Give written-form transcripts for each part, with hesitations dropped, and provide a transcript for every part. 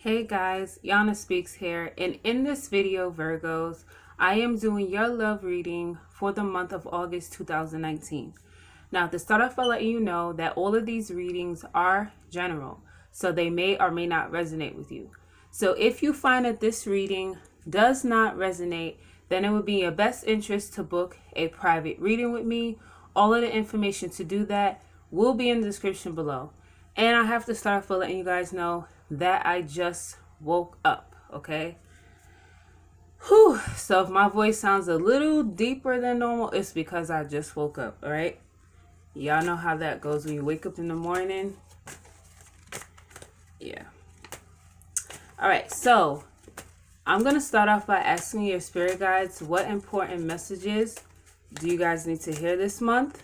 Hey guys, Yana Speaks here, and in this video, Virgos, I am doing your love reading for the month of August 2019. Now, to start off by letting you know that all of these readings are general, so they may or may not resonate with you. So if you find that this reading does not resonate, then it would be in your best interest to book a private reading with me. All of the information to do that will be in the description below. And I have to start off by letting you guys know that I just woke up, okay? Whew. So if my voice sounds a little deeper than normal, it's because I just woke up, all right? Y'all know how that goes when you wake up in the morning. Yeah. All right, so I'm going to start off by asking your spirit guides, what important messages do you guys need to hear this month?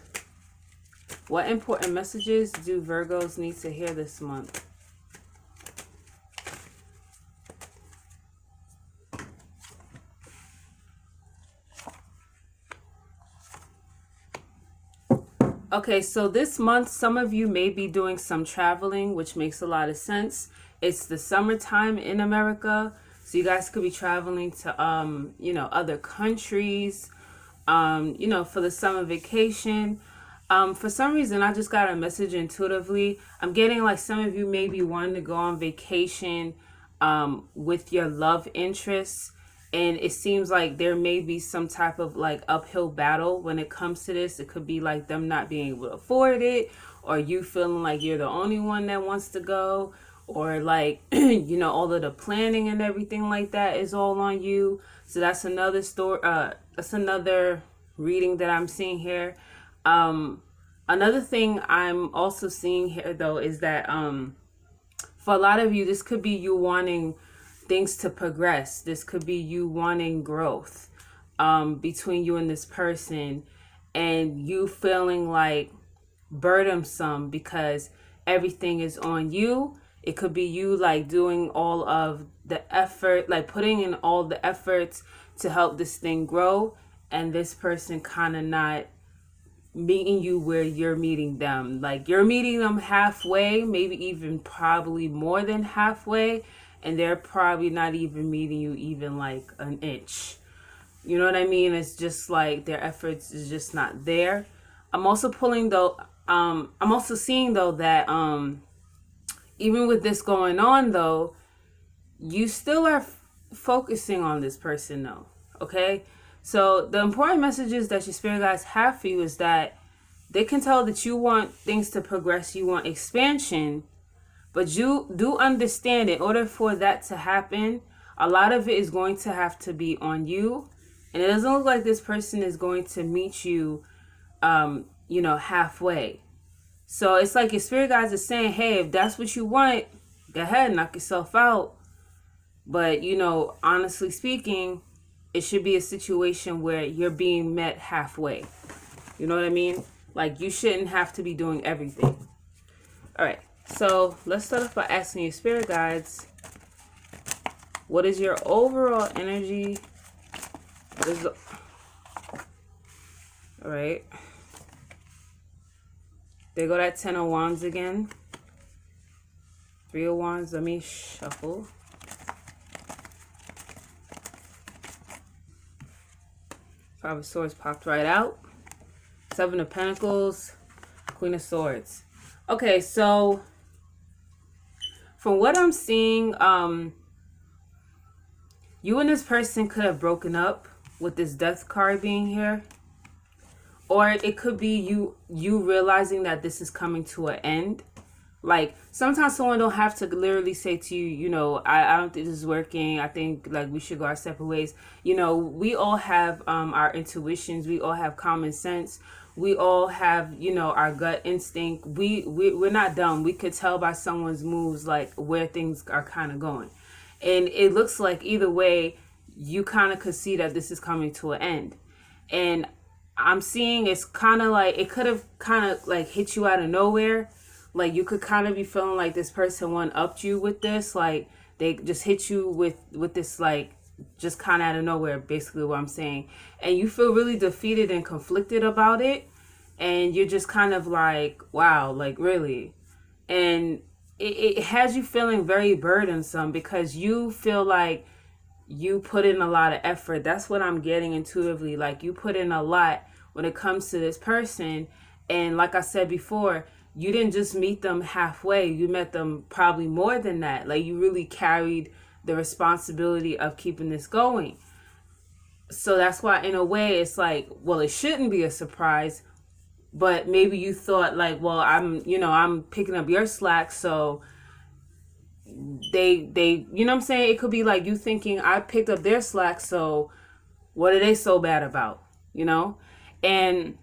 What important messages do Virgos need to hear this month? Okay, so this month, some of you may be doing some traveling, which makes a lot of sense. It's the summertime in America, so you guys could be traveling to, other countries, for the summer vacation. For some reason, I just got a message intuitively. I'm getting like some of you may be wanting to go on vacation with your love interests. And it seems like there may be some type of like uphill battle when it comes to this. It could be like them not being able to afford it, or you feeling like you're the only one that wants to go, or like, all of the planning and everything like that is all on you. So that's another story. That's another reading that I'm seeing here. Another thing I'm also seeing here though is that for a lot of you, this could be you wanting things to progress. This could be you wanting growth between you and this person, and you feeling like burdensome because everything is on you. It could be you like doing all of the effort, like putting in all the efforts to help this thing grow, and this person kind of not meeting you where you're meeting them. Like you're meeting them halfway, maybe even probably more than halfway, and they're probably not even meeting you even like an inch. You know what I mean? It's just like their efforts is just not there. I'm also pulling though, I'm also seeing though that even with this going on though, you still are focusing on this person though, okay? So the important messages that your spirit guides have for you is that they can tell that you want things to progress, you want expansion, but you do understand in order for that to happen, a lot of it is going to have to be on you. And it doesn't look like this person is going to meet you, halfway. So it's like your spirit guides are saying, hey, if that's what you want, go ahead, knock yourself out. But, honestly speaking, it should be a situation where you're being met halfway. You know what I mean? Like you shouldn't have to be doing everything. All right. So let's start off by asking your spirit guides, what is your overall energy? All right. There go that 10 of Wands again. 3 of Wands. Let me shuffle. Five of Swords popped right out. 7 of Pentacles. Queen of Swords. Okay, so from what I'm seeing, you and this person could have broken up with this Death card being here. Or it could be you realizing that this is coming to an end. Like sometimes someone don't have to literally say to you, I don't think this is working. I think like we should go our separate ways. We all have our intuitions. We all have common sense. We all have, our gut instinct. We're not dumb. We could tell by someone's moves like where things are kind of going. And it looks like either way, you kind of could see that this is coming to an end. And I'm seeing it's kind of like, it could have kind of like hit you out of nowhere. Like you could kind of be feeling like this person one-upped you with this. Like they just hit you with this like just kind of out of nowhere, basically what I'm saying. And you feel really defeated and conflicted about it. And you're just kind of like, wow, like really. And it has you feeling very burdensome because you feel like you put in a lot of effort. That's what I'm getting intuitively. Like you put in a lot when it comes to this person. And like I said before, you didn't just meet them halfway. You met them probably more than that. Like you really carried the responsibility of keeping this going. So that's why in a way it's like, well, it shouldn't be a surprise, but maybe you thought like, well, I'm picking up your slack, so they you know what I'm saying? It could be like you thinking I picked up their slack, so what are they so bad about? You know? And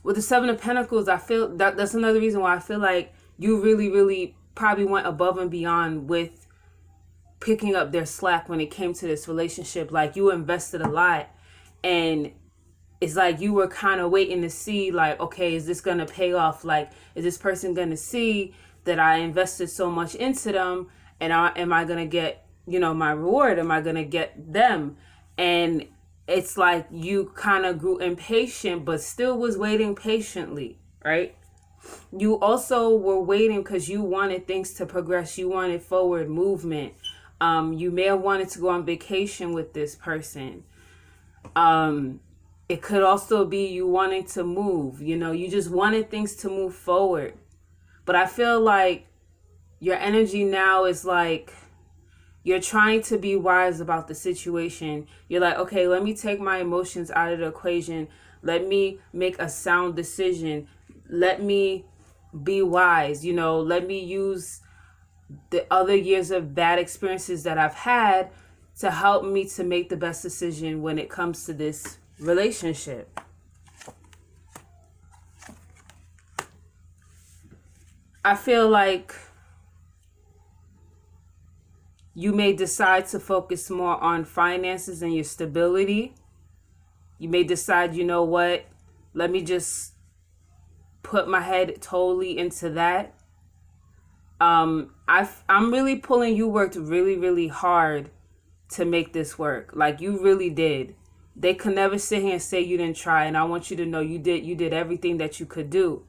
with the Seven of Pentacles, I feel that's another reason why I feel like you really, really probably went above and beyond with picking up their slack when it came to this relationship. Like you invested a lot, and it's like you were kind of waiting to see like, okay, is this going to pay off? Like, is this person going to see that I invested so much into them, and am I going to get, my reward? Am I going to get them? And it's like you kind of grew impatient, but still was waiting patiently, right? You also were waiting because you wanted things to progress. You wanted forward movement. You may have wanted to go on vacation with this person. It could also be you wanting to move. You just wanted things to move forward. But I feel like your energy now is like you're trying to be wise about the situation. You're like, okay, let me take my emotions out of the equation. Let me make a sound decision. Let me be wise. Let me use the other years of bad experiences that I've had to help me to make the best decision when it comes to this relationship. I feel like you may decide to focus more on finances and your stability. You may decide, you know what, let me just put my head totally into that. I'm really pulling, you worked really, really hard to make this work. Like you really did. They could never sit here and say you didn't try. And I want you to know you did everything that you could do.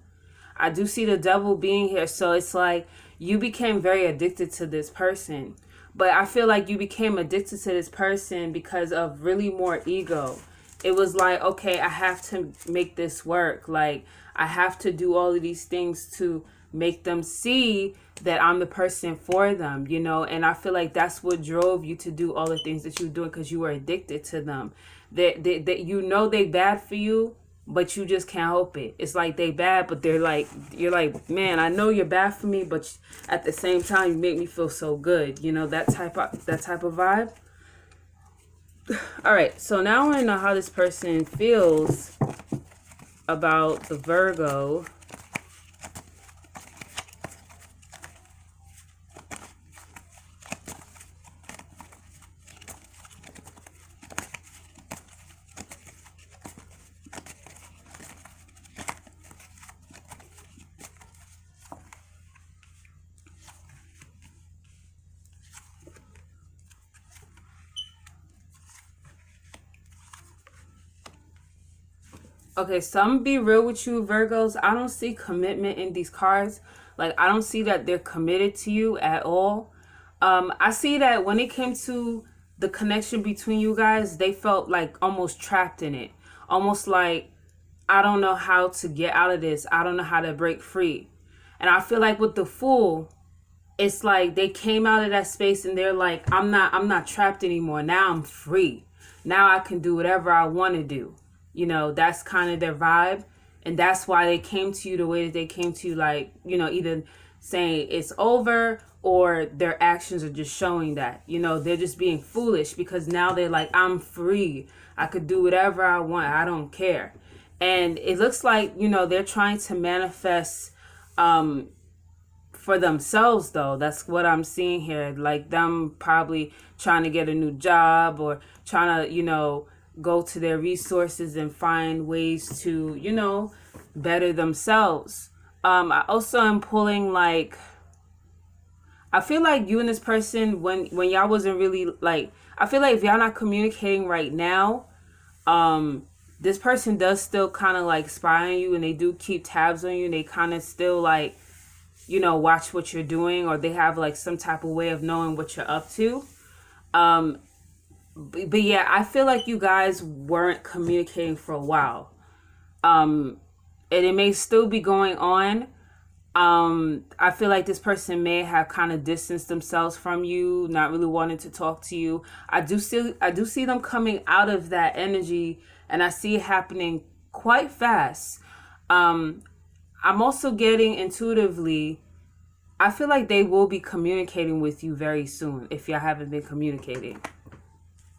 I do see the devil being here. So it's like you became very addicted to this person. But I feel like you became addicted to this person because of really more ego. It was like, okay, I have to make this work. Like I have to do all of these things to make them see that I'm the person for them, and I feel like that's what drove you to do all the things that you were doing, because you were addicted to them. They they bad for you, but you just can't help it. It's like they bad, but you're like, man, I know you're bad for me, but at the same time, you make me feel so good. That type of vibe. All right, so now I want to know how this person feels about the Virgo. Okay, so I'm gonna be real with you, Virgos. I don't see commitment in these cards. Like, I don't see that they're committed to you at all. I see that when it came to the connection between you guys, they felt like almost trapped in it. Almost like, I don't know how to get out of this. I don't know how to break free. And I feel like with the Fool, it's like they came out of that space and they're like, I'm not trapped anymore. Now I'm free. Now I can do whatever I want to do. That's kind of their vibe. And that's why they came to you the way that they came to you, like, either saying it's over or their actions are just showing that, they're just being foolish because now they're like, I'm free. I could do whatever I want. I don't care. And it looks like, they're trying to manifest for themselves, though. That's what I'm seeing here. Like them probably trying to get a new job or trying to, go to their resources and find ways to, better themselves. I also am pulling like, I feel like you and this person, when y'all wasn't really like, I feel like if y'all not communicating right now, this person does still kind of like spy on you, and they do keep tabs on you, and they kind of still like watch what you're doing, or they have like some type of way of knowing what you're up to. But yeah, I feel like you guys weren't communicating for a while. And it may still be going on. I feel like this person may have kind of distanced themselves from you, not really wanting to talk to you. I do see them coming out of that energy, and I see it happening quite fast. I'm also getting intuitively, I feel like they will be communicating with you very soon. If y'all haven't been communicating,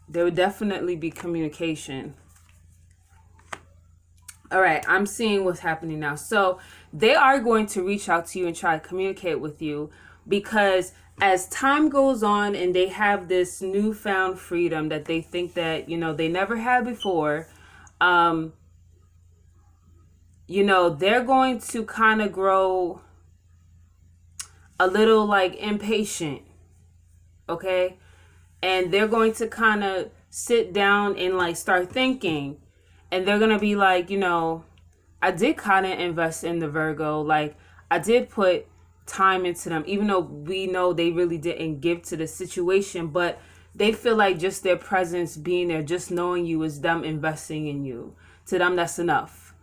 there will definitely be communication. All right, I'm seeing what's happening now. So they are going to reach out to you and try to communicate with you, because as time goes on and they have this newfound freedom that they think that, they never had before, they're going to kind of grow a little like impatient, okay? And they're going to kind of sit down and like start thinking. And they're going to be like, I did kind of invest in the Virgo. Like, I did put time into them, even though we know they really didn't give to the situation. But they feel like just their presence being there, just knowing you, is them investing in you. To them, that's enough.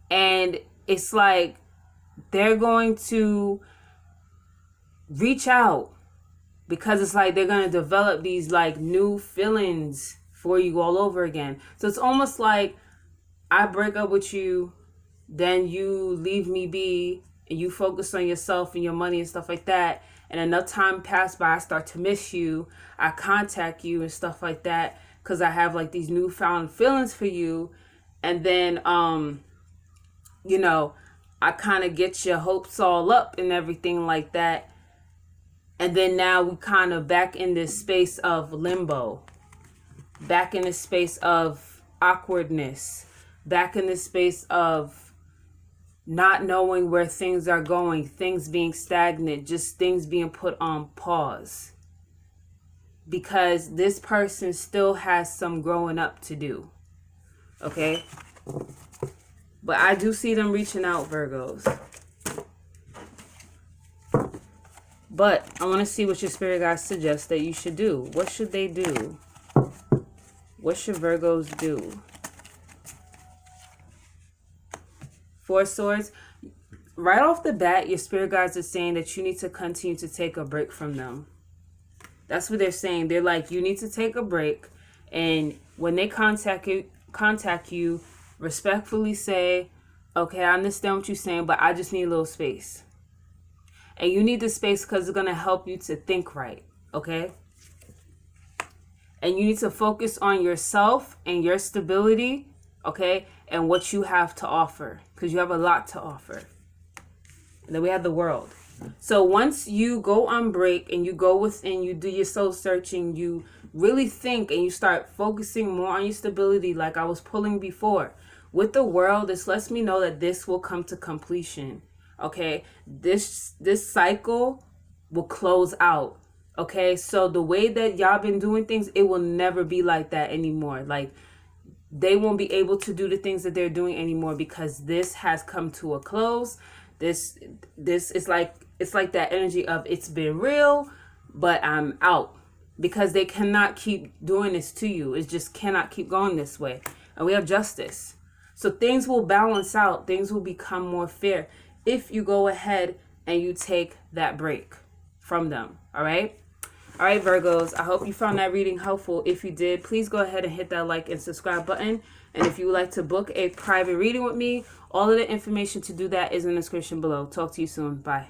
And it's like they're going to reach out, because it's like they're going to develop these like new feelings for you all over again. So it's almost like I break up with you, then you leave me be, and you focus on yourself and your money and stuff like that. And enough time passed by, I start to miss you. I contact you and stuff like that, because I have like these newfound feelings for you. And then, I kind of get your hopes all up and everything like that. And then now we kind of back in this space of limbo, back in this space of awkwardness, back in this space of not knowing where things are going, things being stagnant, just things being put on pause. Because this person still has some growing up to do. Okay? But I do see them reaching out, Virgos. But I want to see what your spirit guides suggest that you should do. What should they do? What should Virgos do? Four Swords. Right off the bat, your spirit guides are saying that you need to continue to take a break from them. That's what they're saying. They're like, you need to take a break. And when they contact you, respectfully say, okay, I understand what you're saying, but I just need a little space. And you need the space because it's going to help you to think right, okay? And you need to focus on yourself and your stability, okay? And what you have to offer, because you have a lot to offer. And then we have the World. So once you go on break and you go within, you do your soul searching, you really think and you start focusing more on your stability, like I was pulling before. With the World, this lets me know that this will come to completion. Okay, this cycle will close out. Okay, so the way that y'all been doing things, it will never be like that anymore. Like, they won't be able to do the things that they're doing anymore, because this has come to a close. This is like, it's like that energy of, it's been real, but I'm out, because they cannot keep doing this to you. It just cannot keep going this way. And we have Justice. So things will balance out. Things will become more fair if you go ahead and you take that break from them. All right. All right, Virgos, I hope you found that reading helpful. If you did, please go ahead and hit that like and subscribe button. And if you would like to book a private reading with me, all of the information to do that is in the description below. Talk to you soon. Bye.